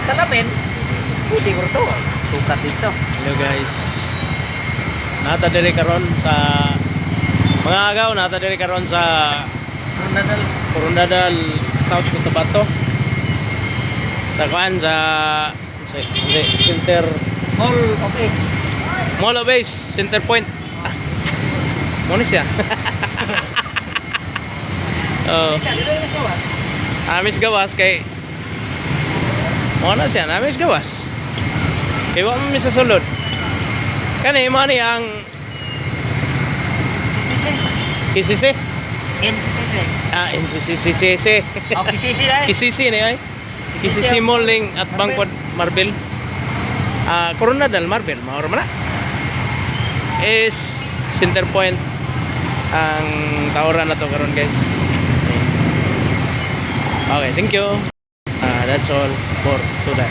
salamin, pwede ko to. Sukat dito. Hello guys. Nata diri karon sa mga agaw, nata diri karon sa Corondadal South Cotabato. Sa kuan sa Center Mall of Ace, Center Point. Mo ni siya. Oh. Amis gawas kay mo na siya, amis gawas. Kay wa mo sa sulod. Kani mo ni ang KCC? NCCC. Ah, NCCC. Oh, KCC na. KCC ni ay. KCC Malling at Bangkod Marble. Ah, Coronadal Marble, maoro man na. Is Center Point ang tawran na to karon guys. Okay, thank you. That's all for today.